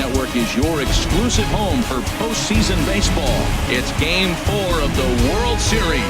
Network is your exclusive home for postseason baseball. It's Game 4 of the World Series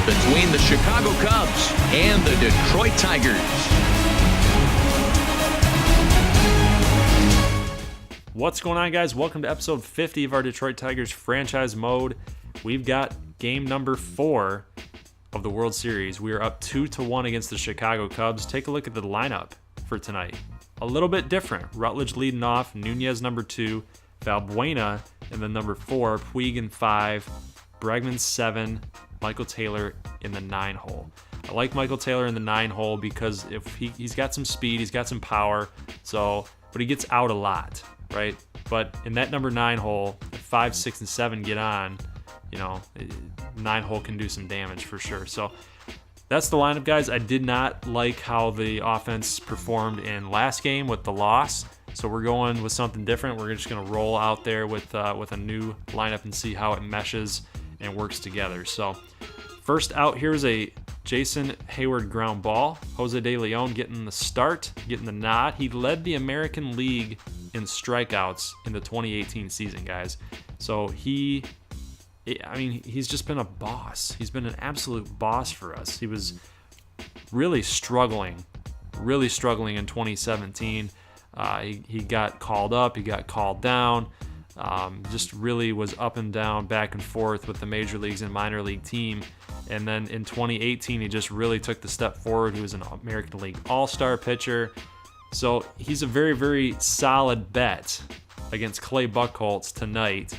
between the Chicago Cubs and the Detroit Tigers. What's going on, guys? Welcome to episode 50 of our Detroit Tigers franchise mode. We've got game number 4 of the World Series. We are up 2-1 against the Chicago Cubs. Take a look at the lineup for tonight. A little bit different. Rutledge leading off, Nunez number 2, Valbuena in the number 4, Puig in 5, Bregman 7, Michael Taylor in the 9 hole. I like Michael Taylor in the 9 hole because if he's got some speed, he's got some power, but he gets out a lot, right? But in that number 9 hole, if 5, 6, and 7 get on, 9 hole can do some damage for sure. So that's the lineup, guys. I did not like how the offense performed in last game with the loss, so we're going with something different. We're just going to roll out there with a new lineup and see how it meshes and works together. So first out, here's a Jason Hayward ground ball. Jose De Leon getting the start, getting the nod. He led the American League in strikeouts in the 2018 season, guys. So he's just been a boss. He's been an absolute boss for us. He was really struggling in 2017. He got called up, he got called down, just really was up and down, back and forth with the major leagues and minor league team. And then in 2018, he just really took the step forward. He was an American League All-Star pitcher. So he's a very, very solid bet against Clay Buchholz tonight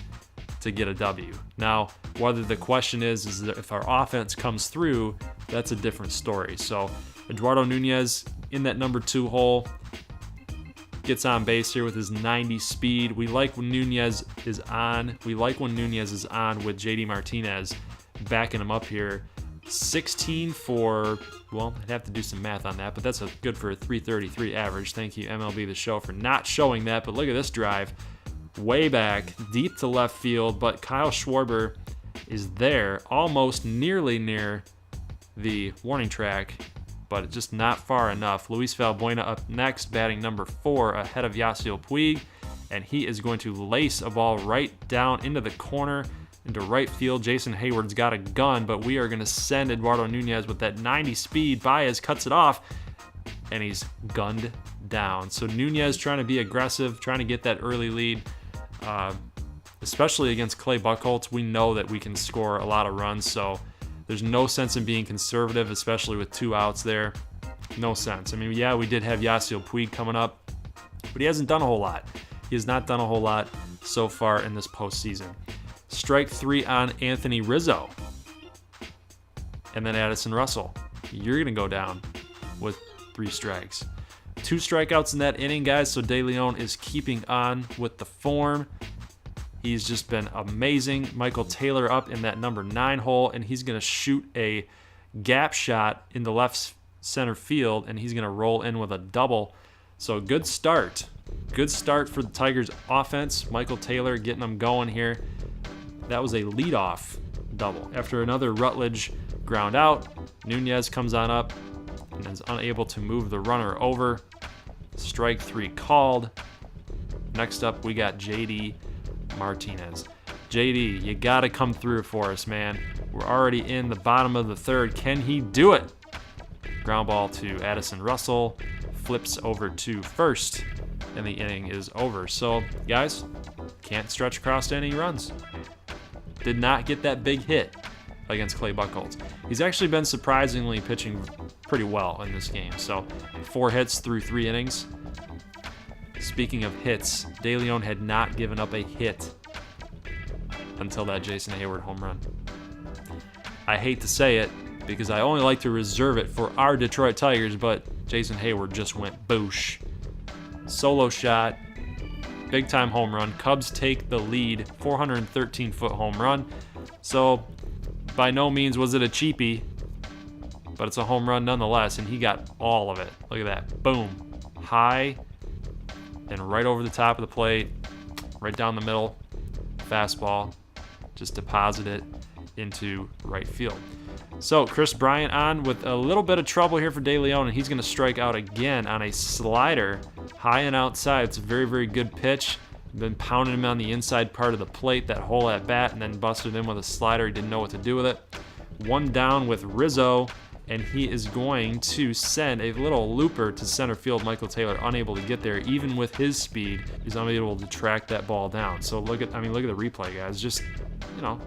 to get a W. Now, whether the question is that if our offense comes through, that's a different story. So Eduardo Nunez in that number 2 hole gets on base here with his 90 speed. We like when Nunez is on. We like when Nunez is on with JD Martinez backing him up here. 16 for, well, I'd have to do some math on that, but that's good for a 333 average. Thank you, MLB The Show, for not showing that. But look at this drive. Way back, deep to left field, but Kyle Schwarber is there, almost nearly near the warning track, but just not far enough. Luis Valbuena up next, batting number 4 ahead of Yasiel Puig, and he is going to lace a ball right down into the corner, into right field. Jason Hayward's got a gun, but we are going to send Eduardo Nunez with that 90 speed. Baez cuts it off, and he's gunned down. So Nunez trying to be aggressive, trying to get that early lead. Especially against Clay Buchholz, we know that we can score a lot of runs, so there's no sense in being conservative, especially with 2 outs there. No sense. I mean, yeah, we did have Yasiel Puig coming up, but he hasn't done a whole lot. He has not done a whole lot so far in this postseason. Strike 3 on Anthony Rizzo. And then Addison Russell. You're going to go down with 3 strikes. 2 strikeouts in that inning, guys, so De Leon is keeping on with the form. He's just been amazing. Michael Taylor up in that number 9 hole, and he's going to shoot a gap shot in the left center field, and he's going to roll in with a double. So good start. Good start for the Tigers offense. Michael Taylor getting them going here. That was a leadoff double. After another Rutledge ground out, Nunez comes on up and is unable to move the runner over. Strike 3 called. Next up, we got JD Martinez. JD, you got to come through for us, man. We're already in the bottom of the 3rd. Can he do it? Ground ball to Addison Russell. Flips over to first, and the inning is over. So, guys, can't stretch across to any runs. Did not get that big hit against Clay Buchholz. He's actually been surprisingly pitching pretty well in this game. So 4 hits through 3 innings. Speaking of hits, De Leon had not given up a hit until that Jason Hayward home run. I hate to say it because I only like to reserve it for our Detroit Tigers, but Jason Hayward just went boosh. Solo shot, big time home run. Cubs take the lead, 413-foot home run. So by no means was it a cheapie, but it's a home run nonetheless, and he got all of it. Look at that. Boom. High and right over the top of the plate, right down the middle. Fastball. Just deposit it into right field. So Kris Bryant on with a little bit of trouble here for De Leon, and he's going to strike out again on a slider high and outside. It's a very, very good pitch. Been pounding him on the inside part of the plate, that whole at bat, and then busted him with a slider. He didn't know what to do with it. One down with Rizzo, and he is going to send a little looper to center field. Michael Taylor unable to get there. Even with his speed, he's unable to track that ball down. So look at the replay, guys. Just, a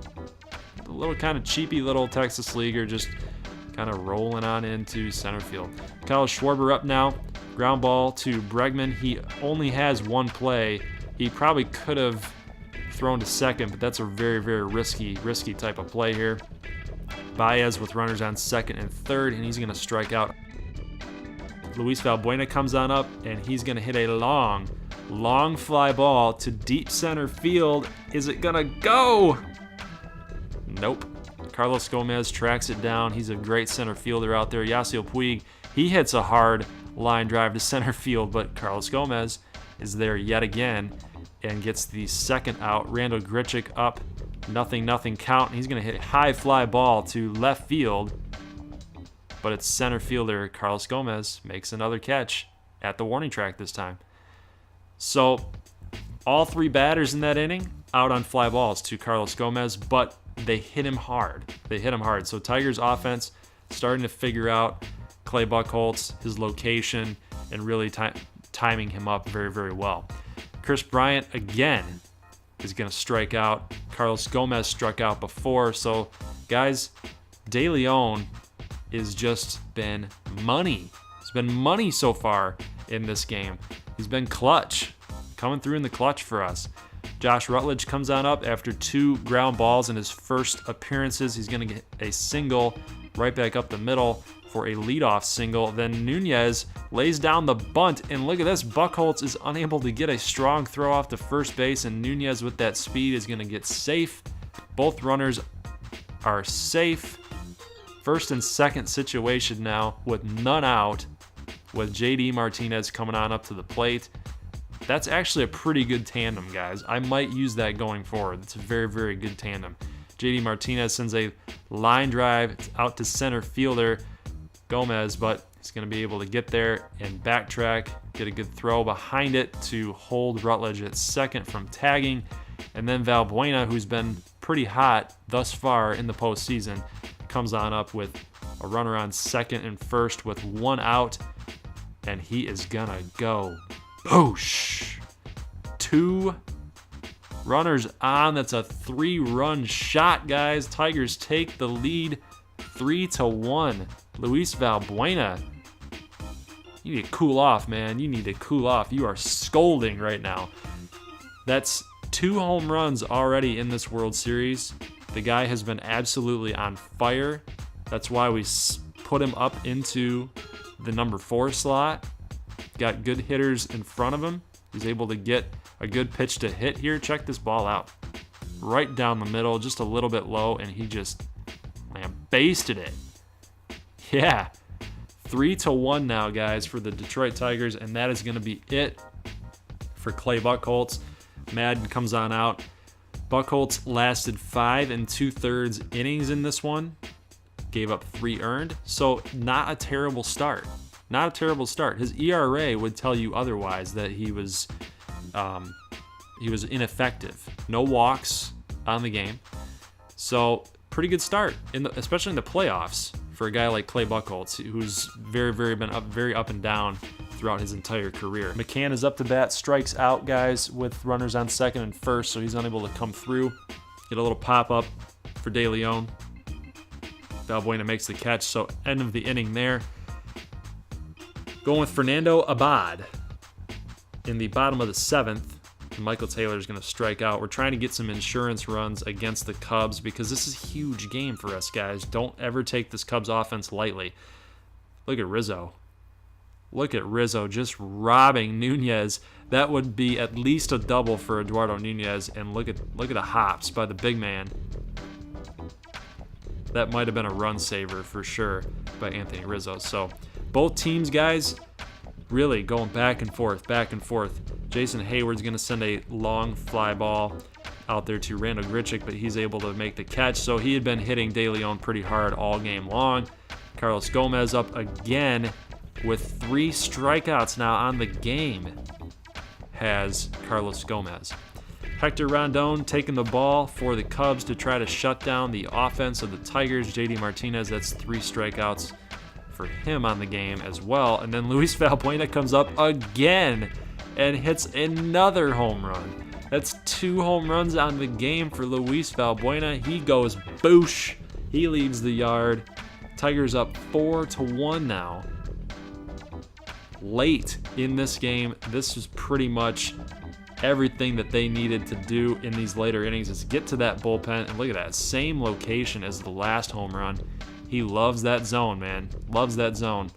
little kind of cheapy little Texas leaguer just kind of rolling on into center field. Kyle Schwarber up now. Ground ball to Bregman. He only has one play. He probably could have thrown to second, but that's a very, very risky type of play here. Baez with runners on second and third, and he's going to strike out. Luis Valbuena comes on up, and he's going to hit a long fly ball to deep center field. Is it going to go? Nope. Carlos Gomez tracks it down. He's a great center fielder out there. Yasiel Puig, he hits a hard line drive to center field, but Carlos Gomez is there yet again and gets the second out. Randall Grichuk up, nothing count, and he's going to hit a high fly ball to left field, but it's center fielder Carlos Gomez makes another catch at the warning track this time. So all three batters in that inning out on fly balls to Carlos Gomez, but they hit him hard. So Tigers offense starting to figure out Clay Buchholz, his location, and really timing him up very, very well. Kris Bryant again is going to strike out. Carlos Gomez struck out before. So, guys, De Leon has just been money. It's been money so far in this game. He's been clutch, coming through in the clutch for us. Josh Rutledge comes on up after 2 ground balls in his first appearances. He's going to get a single right back up the middle for a leadoff single. Then Nunez lays down the bunt, and look at this. Buchholz is unable to get a strong throw off to first base, and Nunez with that speed is going to get safe. Both runners are safe. First and second situation now with none out, with JD Martinez coming on up to the plate. That's actually a pretty good tandem, guys. I might use that going forward. It's a very, very good tandem. JD Martinez sends a line drive out to center fielder Gomez, but he's going to be able to get there and backtrack, get a good throw behind it to hold Rutledge at second from tagging. And then Valbuena, who's been pretty hot thus far in the postseason, comes on up with a runner on second and first with 1 out, and he is going to go boosh. 2 runners on. That's a 3-run shot, guys. Tigers take the lead 3-1. Luis Valbuena, you need to cool off, man. You need to cool off. You are scolding right now. That's 2 home runs already in this World Series. The guy has been absolutely on fire. That's why we put him up into the number 4 slot. Got good hitters in front of him. He's able to get a good pitch to hit here. Check this ball out. Right down the middle, just a little bit low, and he just, basted it. Yeah. 3-1 now, guys, for the Detroit Tigers, and that is going to be it for Clay Buchholz. Madden comes on out. Buchholz lasted 5 2/3 innings in this one. Gave up 3 earned, so not a terrible start. Not a terrible start. His ERA would tell you otherwise, that he was ineffective. No walks on the game. So pretty good start, especially in the playoffs for a guy like Clay Buchholz, who's very up and down throughout his entire career. McCann is up to bat, strikes out, guys, with runners on second and first, so he's unable to come through. Get a little pop-up for De Leon. Valbuena makes the catch, so end of the inning there. Going with Fernando Abad in the bottom of the 7th. And Michael Taylor is going to strike out. We're trying to get some insurance runs against the Cubs because this is a huge game for us, guys. Don't ever take this Cubs offense lightly. Look at Rizzo. Look at Rizzo just robbing Nunez. That would be at least a double for Eduardo Nunez. And look at the hops by the big man. That might have been a run saver for sure by Anthony Rizzo. So both teams, guys, really going back and forth. Jason Hayward's going to send a long fly ball out there to Randall Grichuk, but he's able to make the catch. So he had been hitting De Leon pretty hard all game long. Carlos Gomez up again with 3 strikeouts now on the game. has Carlos Gomez. Hector Rondon taking the ball for the Cubs to try to shut down the offense of the Tigers. JD Martinez, that's 3 strikeouts for him on the game as well. And then Luis Valbuena comes up again and hits another home run. That's 2 home runs on the game for Luis Valbuena. He goes boosh. He leaves the yard. Tigers up 4-1 now. Late in this game, this was pretty much everything that they needed to do in these later innings is get to that bullpen. And look at that, same location as the last home run. He loves that zone, man. Loves that zone.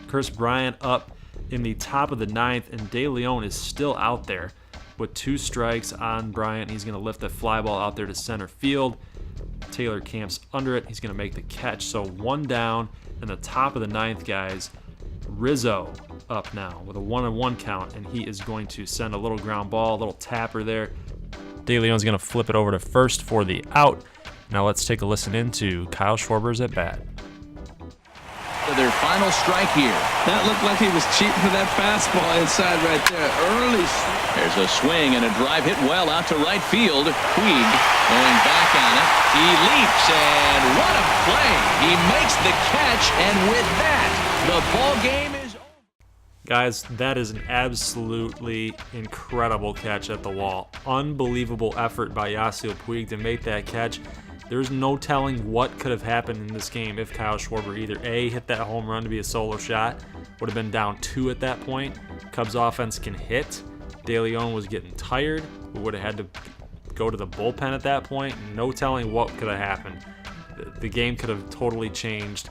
Kris Bryant up in the top of the 9th, and De Leon is still out there with 2 strikes on Bryant. He's going to lift the fly ball out there to center field. Taylor camps under it. He's going to make the catch. So 1 down in the top of the 9th, guys. Rizzo up now with a 1-1 count, and he is going to send a little ground ball, a little tapper there. De Leon's going to flip it over to first for the out. Now let's take a listen into Kyle Schwarber's at bat. To their final strike here. That looked like he was cheating for that fastball inside right there. Early. There's a swing and a drive hit well out to right field. Puig going back on it. He leaps, and what a play. He makes the catch, and with that, the ball game is over. Guys, that is an absolutely incredible catch at the wall. Unbelievable effort by Yasiel Puig to make that catch. There's no telling what could have happened in this game if Kyle Schwarber either A, hit that home run to be a solo shot, would have been down 2 at that point. Cubs offense can hit. De Leon was getting tired. We would have had to go to the bullpen at that point. No telling what could have happened. The game could have totally changed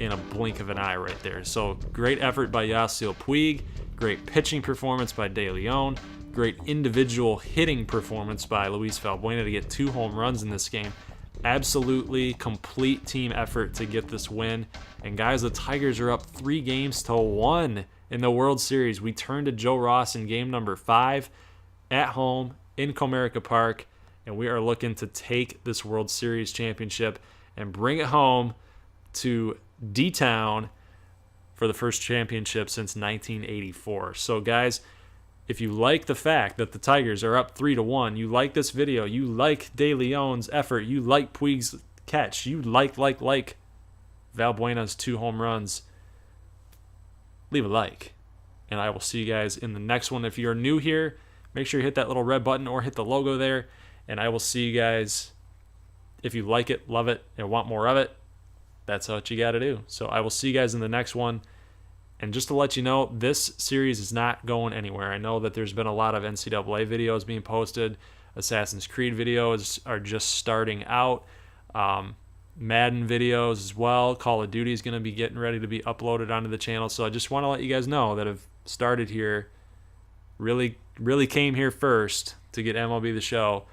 in a blink of an eye right there. So great effort by Yasiel Puig. Great pitching performance by De Leon. Great individual hitting performance by Luis Valbuena to get 2 home runs in this game. Absolutely complete team effort to get this win. And guys, the Tigers are up 3-1 in the World Series. We turn to Joe Ross in game number 5 at home in Comerica Park, and we are looking to take this World Series championship and bring it home to D-Town for the first championship since 1984. So guys, if you like the fact that the Tigers are up 3-1, you like this video, you like De Leon's effort, you like Puig's catch, you like Valbuena's 2 home runs, leave a like. And I will see you guys in the next one. If you're new here, make sure you hit that little red button or hit the logo there. And I will see you guys. If you like it, love it, and want more of it, that's what you got to do. So I will see you guys in the next one. And just to let you know, this series is not going anywhere. I know that there's been a lot of NCAA videos being posted. Assassin's Creed videos are just starting out. Madden videos as well. Call of Duty is going to be getting ready to be uploaded onto the channel. So I just want to let you guys know that have started here, really came here first to get MLB The Show.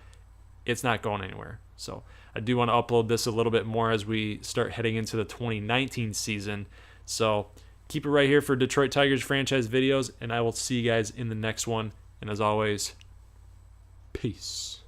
It's not going anywhere. So I do want to upload this a little bit more as we start heading into the 2019 season. So keep it right here for Detroit Tigers franchise videos, and I will see you guys in the next one. And as always, peace.